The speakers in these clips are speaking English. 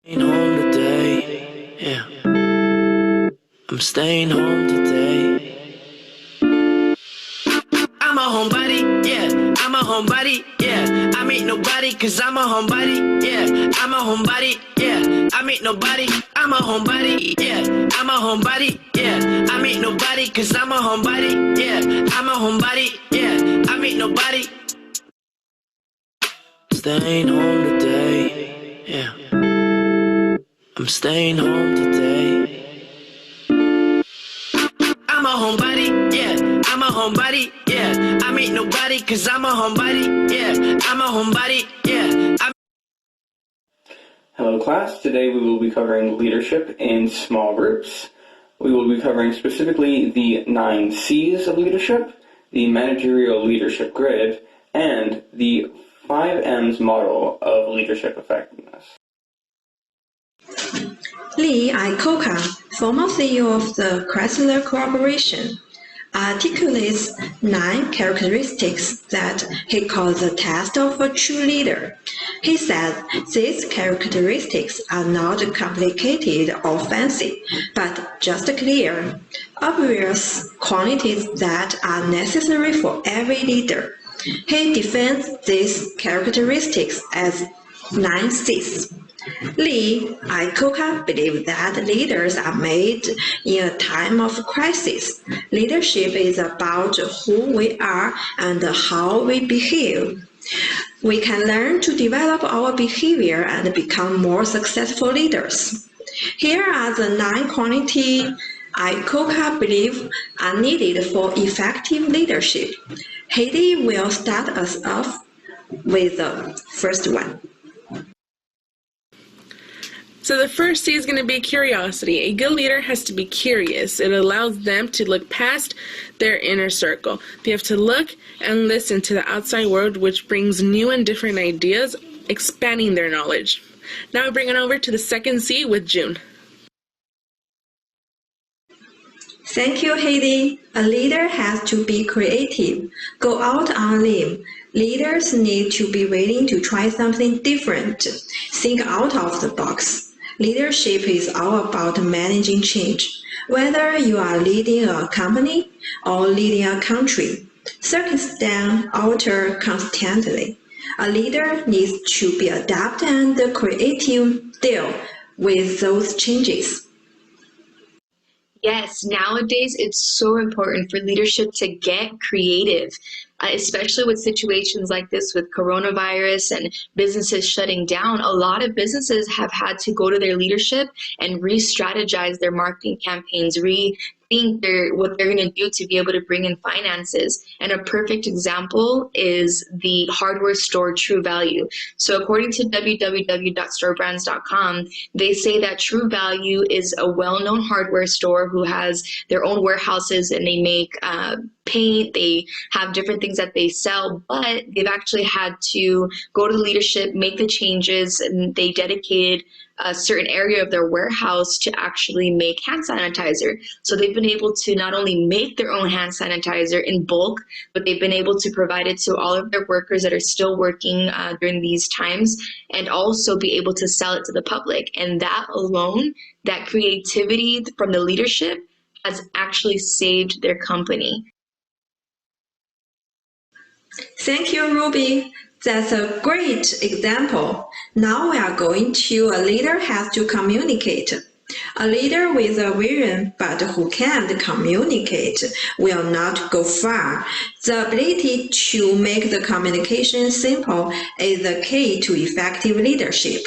Staying home today, yeah. I'm staying home today. I'm a homebody, yeah. I'm a homebody, yeah. I meet nobody cause I'm a homebody, yeah. I'm a homebody, yeah. I meet nobody, I'm a homebody, yeah. I'm a homebody, yeah. I meet nobody cause I'm a homebody, yeah. I'm a homebody, yeah. I meet nobody. Staying home today, yeah. I'm staying home today. I'm a homebody, yeah. I'm a homebody, yeah. I meet nobody cause I'm a homebody, yeah. I'm a homebody, yeah. Hello class, today we will be covering leadership in small groups. We will be covering specifically the 9 C's of leadership, the managerial leadership grid, and the 5 M's model of leadership effectiveness. Lee Iacocca, former CEO of the Chrysler Corporation, articulates 9 characteristics that he calls the test of a true leader. He says these characteristics are not complicated or fancy, but just clear, obvious qualities that are necessary for every leader. He defines these characteristics as 9 C's. Lee Iacocca believes that leaders are made in a time of crisis. Leadership is about who we are and how we behave. We can learn to develop our behavior and become more successful leaders. Here are the 9 qualities Iacocca believes are needed for effective leadership. Heidi will start us off with the first one. So the first C is going to be curiosity. A good leader has to be curious. It allows them to look past their inner circle. They have to look and listen to the outside world, which brings new and different ideas, expanding their knowledge. Now we bring it over to the second C with June. Thank you, Heidi. A leader has to be creative. Go out on a limb. Leaders need to be willing to try something different. Think out of the box. Leadership is all about managing change. Whether you are leading a company or leading a country, circumstances alter constantly. A leader needs to be adaptive and creative deal with those changes. Yes, nowadays it's so important for leadership to get creative, especially with situations like this with coronavirus and businesses shutting down. A lot of businesses have had to go to their leadership and re-strategize their marketing campaigns, rethink what they're going to do to be able to bring in finances. And a perfect example is the hardware store True Value. So according to www.storebrands.com, they say that True Value is a well-known hardware store who has their own warehouses, and they make paint, they have different things that they sell, but they've actually had to go to the leadership, make the changes, and they dedicated a certain area of their warehouse to actually make hand sanitizer. So they've been able to not only make their own hand sanitizer in bulk, but they've been able to provide it to all of their workers that are still working during these times, and also be able to sell it to the public. And that alone, that creativity from the leadership, has actually saved their company. Thank you, Ruby. That's a great example. Now we are going to a leader has to communicate. A leader with a vision but who can't communicate will not go far. The ability to make the communication simple is the key to effective leadership.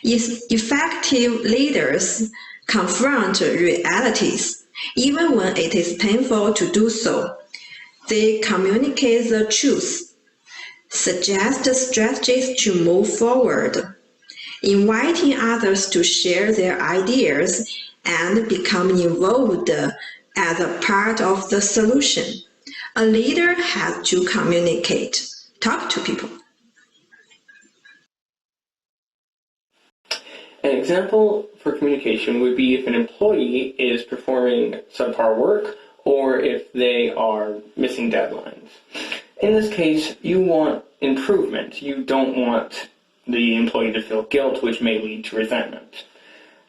Effective leaders confront realities, even when it is painful to do so. They communicate the truth, suggest strategies to move forward, inviting others to share their ideas and become involved as a part of the solution. A leader has to communicate, talk to people. An example for communication would be if an employee is performing subpar work or if they are missing deadlines. In this case, you want improvement. You don't want the employee to feel guilt, which may lead to resentment.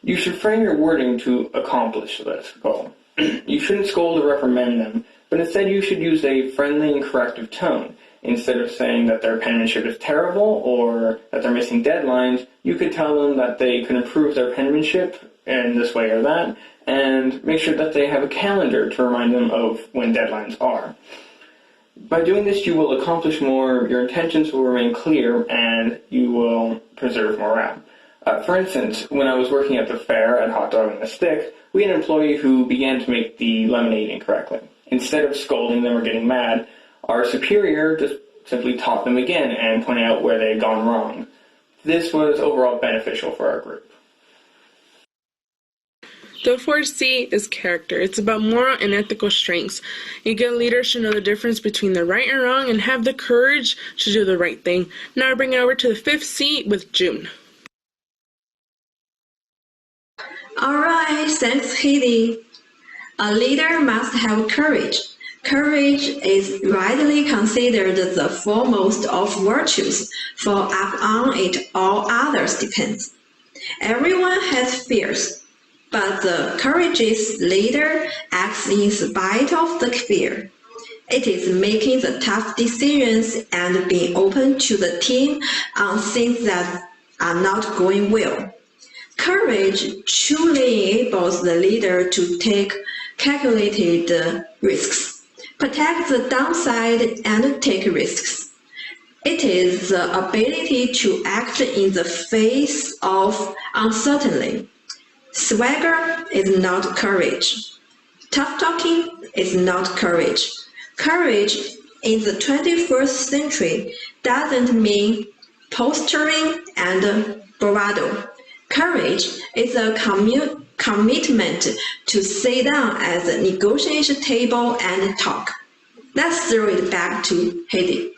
You should frame your wording to accomplish this goal. You shouldn't scold or reprimand them, but instead you should use a friendly and corrective tone. Instead of saying that their penmanship is terrible or that they're missing deadlines, you could tell them that they can improve their penmanship in this way or that, and make sure that they have a calendar to remind them of when deadlines are. By doing this, you will accomplish more, your intentions will remain clear, and you will preserve morale. For instance, when I was working at the fair at Hot Dog on a Stick, we had an employee who began to make the lemonade incorrectly. Instead of scolding them or getting mad, our superior just simply taught them again and pointed out where they had gone wrong. This was overall beneficial for our group. The fourth C is character. It's about moral and ethical strengths. A good leader should know the difference between the right and wrong and have the courage to do the right thing. Now I bring it over to the fifth C with June. Alright, thanks Heidi. A leader must have courage. Courage is widely considered the foremost of virtues, for upon it all others depend. Everyone has fears, but the courageous leader acts in spite of the fear. It is making the tough decisions and being open to the team on things that are not going well. Courage truly enables the leader to take calculated risks, protect the downside, and take risks. It is the ability to act in the face of uncertainty. Swagger is not courage. Tough talking is not courage. Courage in the 21st century doesn't mean posturing and bravado. Courage is a commitment to sit down at the negotiation table and talk. Let's throw it back to Heidi.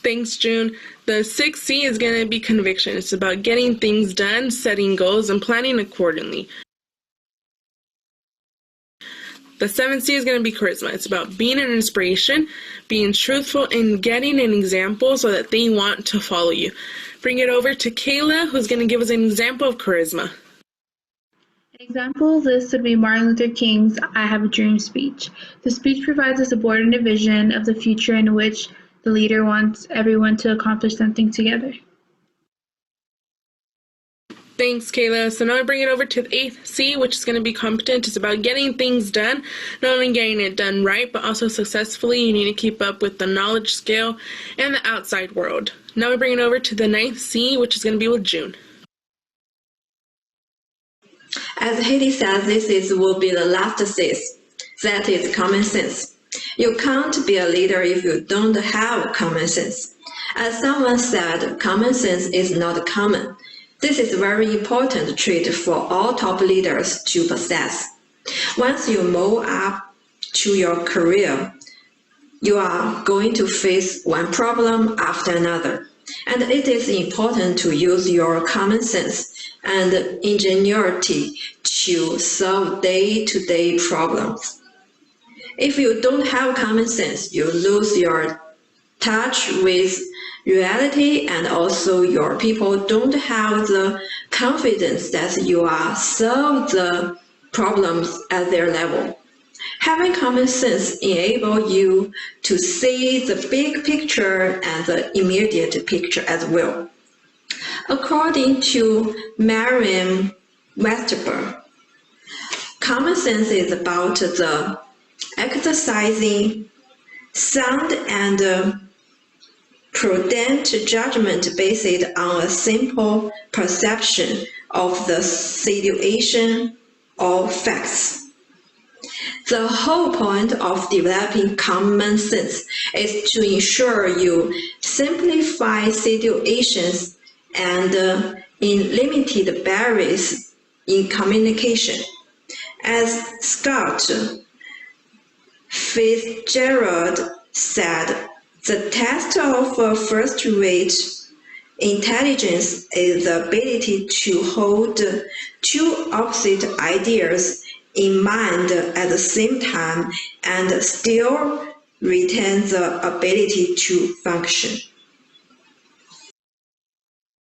Thanks, June. The sixth C is going to be conviction. It's about getting things done, setting goals, and planning accordingly. The seventh C is going to be charisma. It's about being an inspiration, being truthful, and getting an example so that they want to follow you. Bring it over to Kayla, who's going to give us an example of charisma. An example of this would be Martin Luther King's I Have a Dream speech. The speech provides a subordinate vision of the future in which the leader wants everyone to accomplish something together. Thanks, Kayla. So now I bring it over to the eighth C, which is going to be competent. It's about getting things done, not only getting it done right, but also successfully. You need to keep up with the knowledge scale and the outside world. Now we bring it over to the ninth C, which is going to be with June. As Heidi said, will be the last C. That is common sense. You can't be a leader if you don't have common sense. As someone said, common sense is not common. This is a very important trait for all top leaders to possess. Once you move up to your career, you are going to face one problem after another, and it is important to use your common sense and ingenuity to solve day-to-day problems. If you don't have common sense, you lose your touch with reality, and also your people don't have the confidence that you are solve the problems at their level. Having common sense enables you to see the big picture and the immediate picture as well. According to Merriam-Webster, common sense is about the exercising sound and prudent judgment based on a simple perception of the situation or facts. The whole point of developing common sense is to ensure you simplify situations and eliminate barriers in communication. As Scott Fitzgerald said, the test of first-rate intelligence is the ability to hold two opposite ideas in mind at the same time and still retain the ability to function.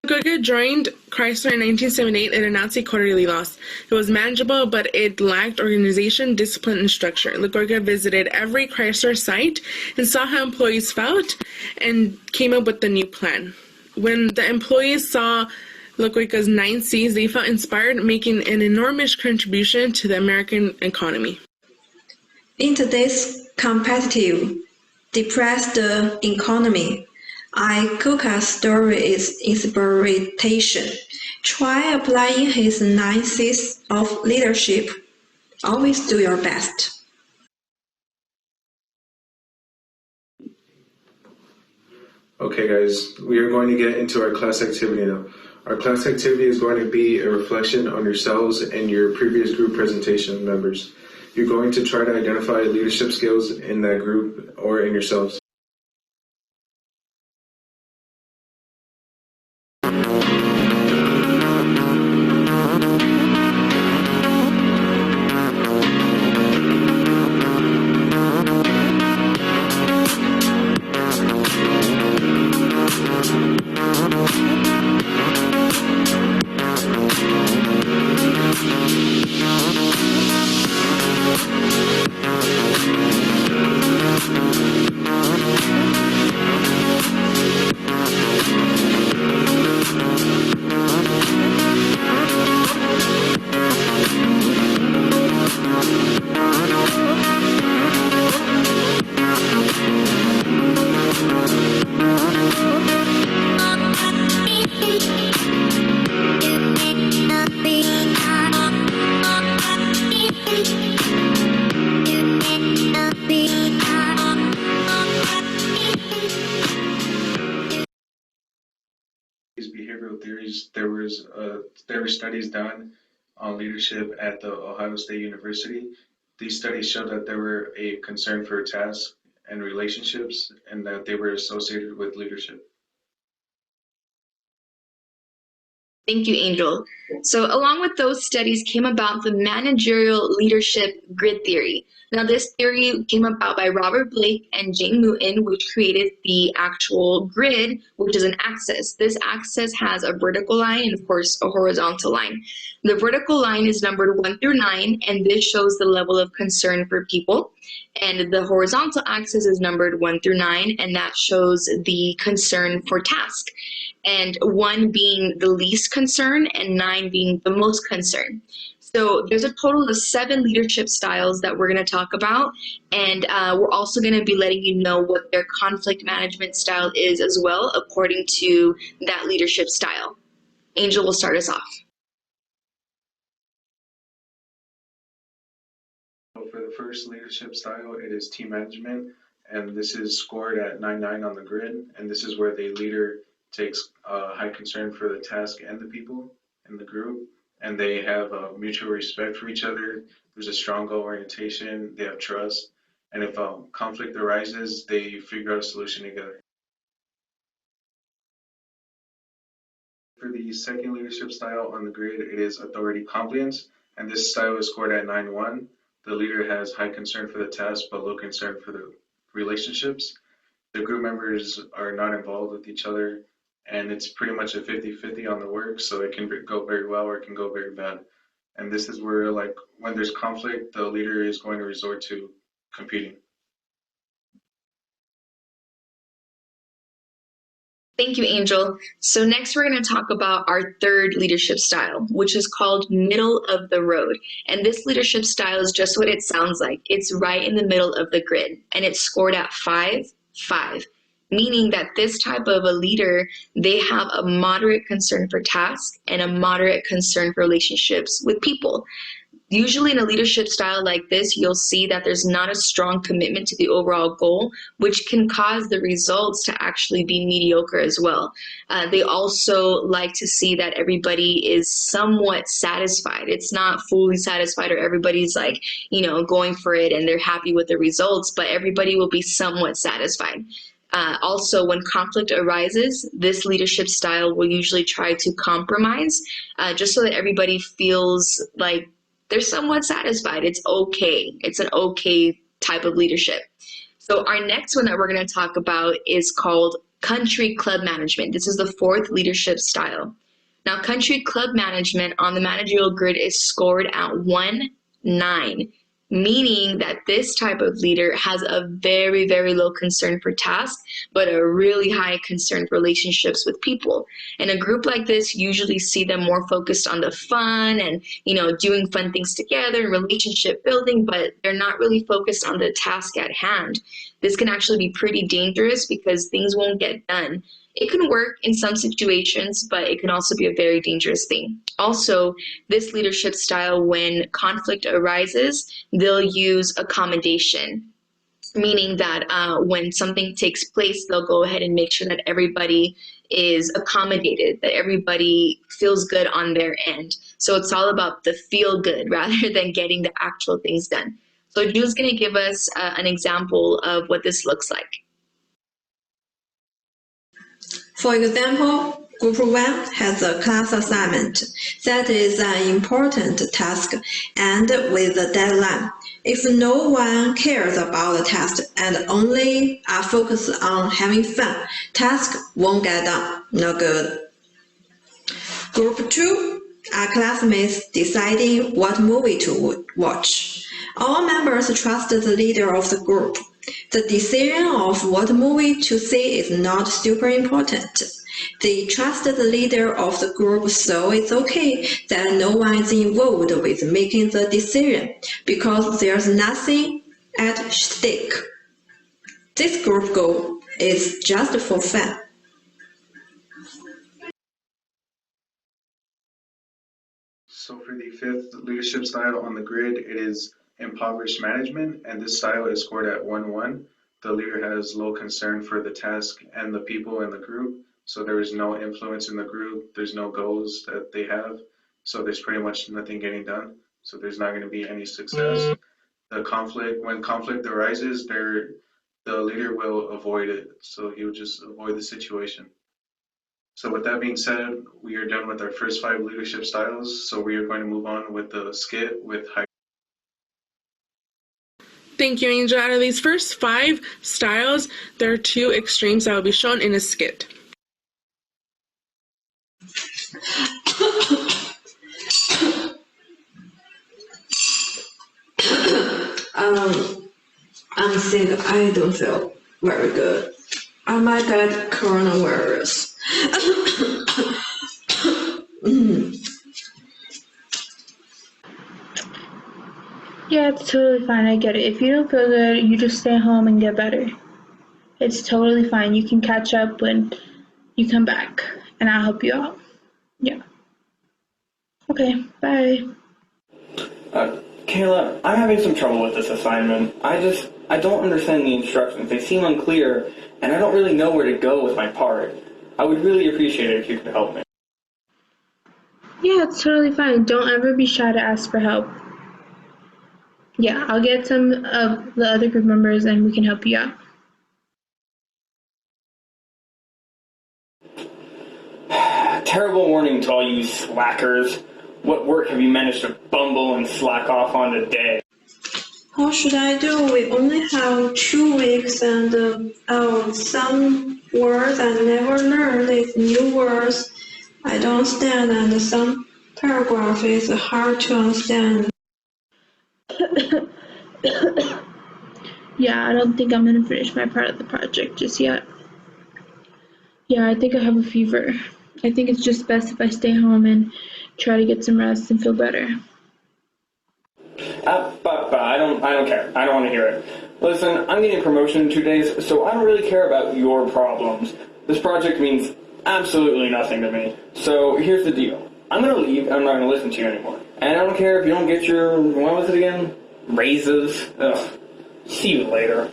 Goga joined Chrysler in 1978 and announced a quarterly loss. It was manageable, but it lacked organization, discipline, and structure. LaGorga visited every Chrysler site and saw how employees felt and came up with the new plan. When the employees saw LaGorga's 9 C's, they felt inspired, making an enormous contribution to the American economy. In today's competitive, depressed economy, Coca's story is inspiration. Try applying his 9 C's of leadership. Always do your best. Okay guys, we are going to get into our class activity now. Our class activity is going to be a reflection on yourselves and your previous group presentation members. You're going to try to identify leadership skills in that group or in yourselves. These behavioral theories, there were studies done on leadership at the Ohio State University. These studies showed that there were a concern for tasks and relationships, and that they were associated with leadership. Thank you, Angel. So along with those studies came about the managerial leadership grid theory. Now, this theory came about by Robert Blake and Jane Newton, which created the actual grid, which is an axis. This axis has a vertical line and, of course, a horizontal line. The vertical line is numbered 1 through 9, and this shows the level of concern for people. And the horizontal axis is numbered 1 through 9, and that shows the concern for task. And 1 being the least concern and 9 being the most concern. So there's a total of 7 leadership styles that we're going to talk about, and we're also going to be letting you know what their conflict management style is as well, according to that leadership style. Angel will start us off. For the first leadership style, it is team management, and this is scored at 9-9 on the grid, and this is where the leader takes high concern for the task and the people in the group, and they have mutual respect for each other. There's a strong goal orientation, they have trust, and if conflict arises, they figure out a solution together. For the second leadership style on the grid, it is authority compliance, and this style is scored at 9-1. The leader has high concern for the task, but low concern for the relationships. The group members are not involved with each other, and it's pretty much a 50-50 on the work, so it can go very well or it can go very bad. And this is where, like, when there's conflict, the leader is going to resort to competing. Thank you, Angel. So next we're going to talk about our third leadership style, which is called middle of the road. And this leadership style is just what it sounds like. It's right in the middle of the grid, and it's scored at 5-5, meaning that this type of a leader, they have a moderate concern for tasks and a moderate concern for relationships with people. Usually in a leadership style like this, you'll see that there's not a strong commitment to the overall goal, which can cause the results to actually be mediocre as well. They also like to see that everybody is somewhat satisfied. It's not fully satisfied or everybody's like, going for it and they're happy with the results, but everybody will be somewhat satisfied. Also, when conflict arises, this leadership style will usually try to compromise just so that everybody feels like they're somewhat satisfied. It's okay. It's an okay type of leadership. So our next one that we're going to talk about is called country club management. This is the fourth leadership style. Now, country club management on the managerial grid is scored at 1-9, meaning that this type of leader has a very, very low concern for tasks, but a really high concern for relationships with people. And a group like this usually see them more focused on the fun and, doing fun things together and relationship building, but they're not really focused on the task at hand. This can actually be pretty dangerous because things won't get done. It can work in some situations, but it can also be a very dangerous thing. Also, this leadership style, when conflict arises, they'll use accommodation, meaning that when something takes place, they'll go ahead and make sure that everybody is accommodated, that everybody feels good on their end. So it's all about the feel good rather than getting the actual things done. So Jule's going to give us an example of what this looks like. For example, Group 1 has a class assignment that is an important task and with a deadline. If no one cares about the task and only are focused on having fun, task won't get done. No good. Group 2 are classmates deciding what movie to watch. All members trust the leader of the group. The decision of what movie to see is not super important. They trust the leader of the group, so it's okay that no one is involved with making the decision because there's nothing at stake. This group goal is just for fun. So for the fifth leadership style on the grid, it is impoverished management, and this style is scored at 1-1. The leader has low concern for the task and the people in the group, so there is no influence in the group, there's no goals that they have, so there's pretty much nothing getting done, so there's not going to be any success. When conflict arises, the leader will avoid it, so he will just avoid the situation. So with that being said, we are done with our first 5 leadership styles. So we are going to move on with the skit with Heidi. Thank you, Angel. Out of these first 5 styles, there are 2 extremes that will be shown in a skit. I'm sick. I don't feel very good. I might get coronavirus. Yeah, it's totally fine. I get it. If you don't feel good, you just stay home and get better. It's totally fine. You can catch up when you come back, and I'll help you out. Yeah. Okay, bye. Kayla, I'm having some trouble with this assignment. I don't understand the instructions. They seem unclear, and I don't really know where to go with my part. I would really appreciate it if you could help me. Yeah, it's totally fine. Don't ever be shy to ask for help. Yeah, I'll get some of the other group members and we can help you out. Terrible warning to all you slackers. What work have you managed to bumble and slack off on today? What should I do? We only have 2 weeks and some words I never learned is new words I don't understand and some paragraph is hard to understand. Yeah, I don't think I'm going to finish my part of the project just yet. Yeah, I think I have a fever. I think it's just best if I stay home and try to get some rest and feel better. I don't care. I don't want to hear it. Listen, I'm getting a promotion in 2 days, so I don't really care about your problems. This project means absolutely nothing to me. So here's the deal. I'm going to leave and I'm not going to listen to you anymore. And I don't care if you don't get your, what was it again? Raises. Ugh. See you later.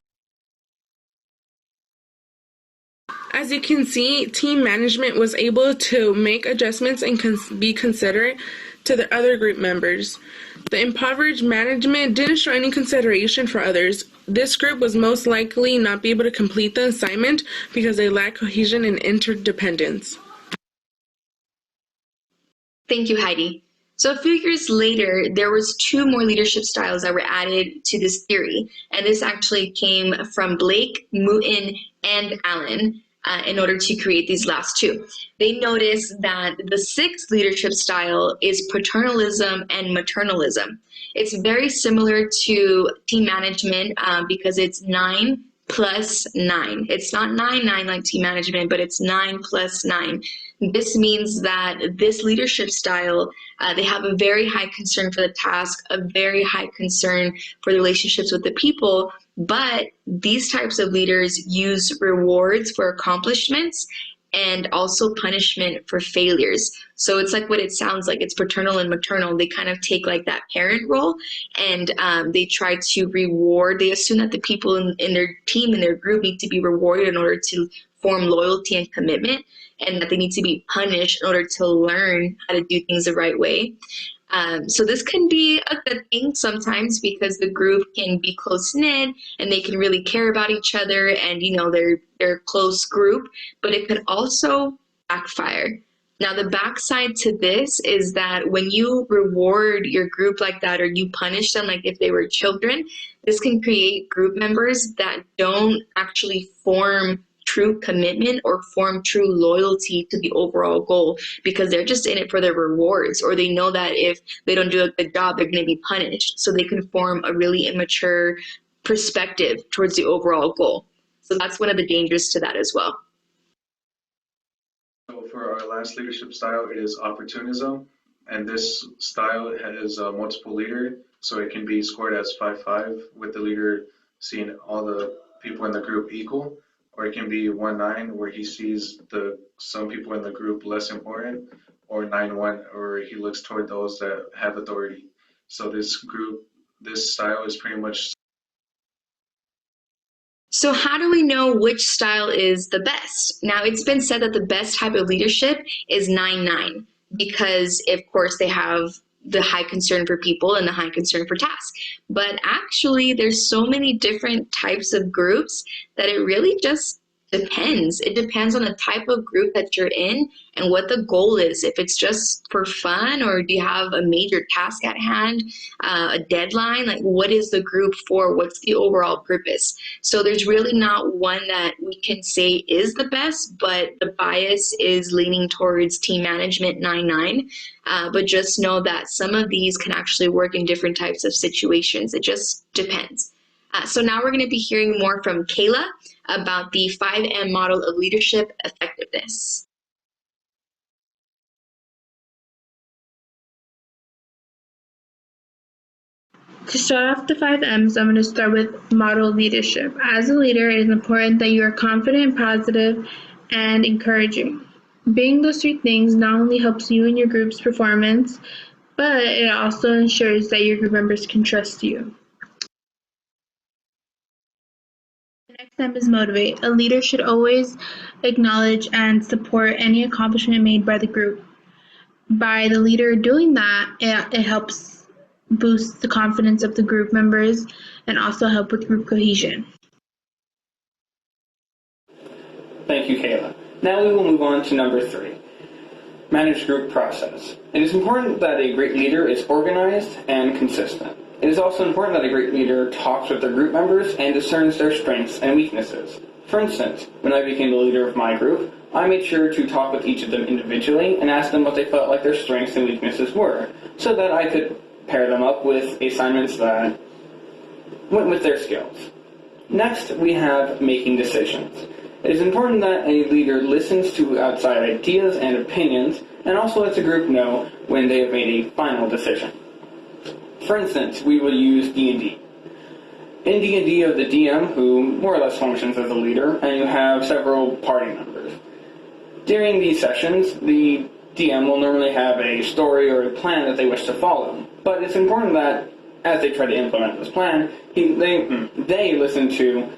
As you can see, team management was able to make adjustments and be considerate to the other group members. The impoverished management didn't show any consideration for others. This group was most likely not be able to complete the assignment because they lack cohesion and interdependence. Thank you, Heidi. So a few years later, there was 2 more leadership styles that were added to this theory. And this actually came from Blake, Mouton, and Allen. in order to create these last two. They noticed that the sixth leadership style is paternalism and maternalism. It's very similar to team management because it's 9 plus 9. It's not 9 like team management, but it's 9 plus 9. This means that this leadership style, they have a very high concern for the task, a very high concern for the relationships with the people, but these types of leaders use rewards for accomplishments and also punishment for failures. So it's like what it sounds like. It's paternal and maternal. They kind of take like that parent role, and they try to reward. They assume that the people in their team, in their group, need to be rewarded in order to form loyalty and commitment, and that they need to be punished in order to learn how to do things the right way. So this can be a good thing sometimes because the group can be close-knit and they can really care about each other, and they're a close group, but it could also backfire. Now, the backside to this is that when you reward your group like that, or you punish them like if they were children, this can create group members that don't actually form true commitment or form true loyalty to the overall goal, because they're just in it for their rewards, or they know that if they don't do a good job, they're going to be punished. So they can form a really immature perspective towards the overall goal. So that's one of the dangers to that as well. So for our last leadership style, it is opportunism, and this style has a multiple leader, so it can be scored as 5-5 with the leader seeing all the people in the group equal, or it can be 1-9 where he sees some people in the group less important, or 9-1 or he looks toward those that have authority. So this style is pretty much. So how do we know which style is the best? Now, it's been said that the best type of leadership is 9-9 because, of course, they have the high concern for people and the high concern for tasks. But actually, there's so many different types of groups that it really just depends. It depends on the type of group that you're in and what the goal is. If it's just for fun, or do you have a major task at hand, a deadline, like what is the group for? What's the overall purpose? So there's really not one that we can say is the best, but the bias is leaning towards team management 9-9. But just know that some of these can actually work in different types of situations. It just depends. So now we're going to be hearing more from Kayla about the 5M model of leadership effectiveness. To start off the 5Ms, I'm going to start with model leadership. As a leader, it is important that you are confident, positive, and encouraging. Being those three things not only helps you and your group's performance, but it also ensures that your group members can trust you. The next M is motivate. A leader should always acknowledge and support any accomplishment made by the group. By the leader doing that, it helps boost the confidence of the group members and also help with group cohesion. Thank you, Kayla. Now we will move on to number 3, manage group process. It is important that a great leader is organized and consistent. It is also important that a great leader talks with their group members and discerns their strengths and weaknesses. For instance, when I became the leader of my group, I made sure to talk with each of them individually and ask them what they felt like their strengths and weaknesses were, so that I could pair them up with assignments that went with their skills. Next, we have making decisions. It is important that a leader listens to outside ideas and opinions, and also lets the group know when they have made a final decision. For instance, we will use D&D. In D&D, you have the DM, who more or less functions as a leader, and you have several party members. During these sessions, the DM will normally have a story or a plan that they wish to follow, but it's important that as they try to implement this plan, they listen to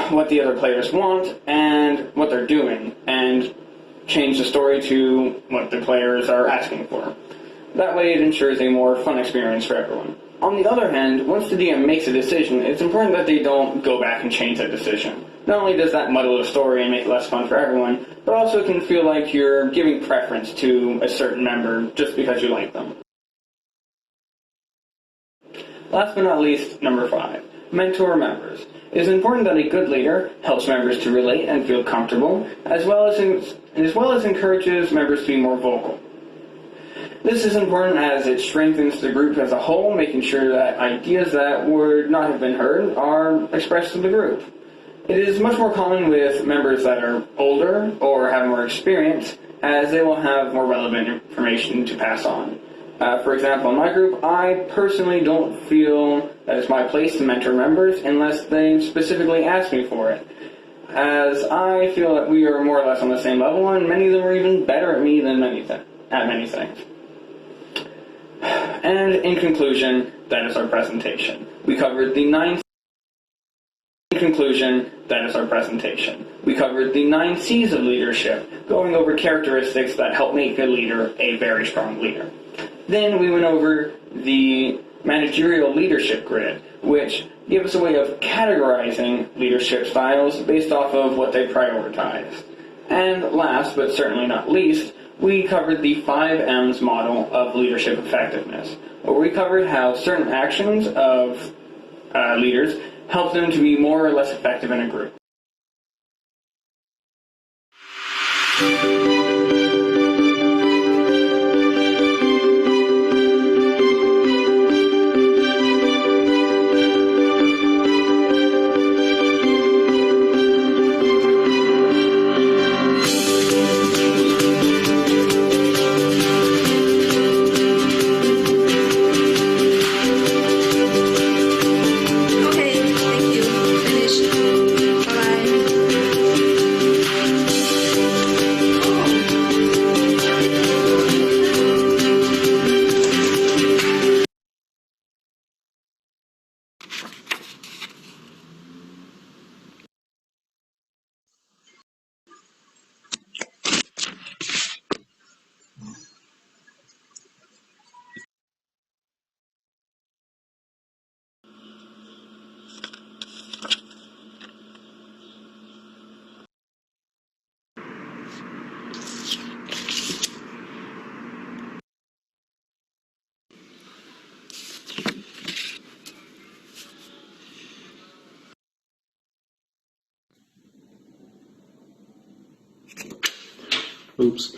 what the other players want and what they're doing, and change the story to what the players are asking for. That way it ensures a more fun experience for everyone. On the other hand, once the DM makes a decision, it's important that they don't go back and change that decision. Not only does that muddle the story and make it less fun for everyone, but also it can feel like you're giving preference to a certain member just because you like them. Last but not least, number 5, Mentor members. It is important that a good leader helps members to relate and feel comfortable, as well as encourages members to be more vocal. This is important as it strengthens the group as a whole, making sure that ideas that would not have been heard are expressed to the group. It is much more common with members that are older or have more experience, as they will have more relevant information to pass on. For example, in my group, I personally don't feel that it's my place to mentor members unless they specifically ask me for it, as I feel that we are more or less on the same level, and many of them are even better at me than many things. And in conclusion, that is our presentation. We covered the 9 C's of leadership, going over characteristics that help make a leader a very strong leader. Then we went over the managerial leadership grid, which gives us a way of categorizing leadership styles based off of what they prioritize. And last, but certainly not least, we covered the 5 M's model of leadership effectiveness, where we covered how certain actions of leaders help them to be more or less effective in a group. Oops.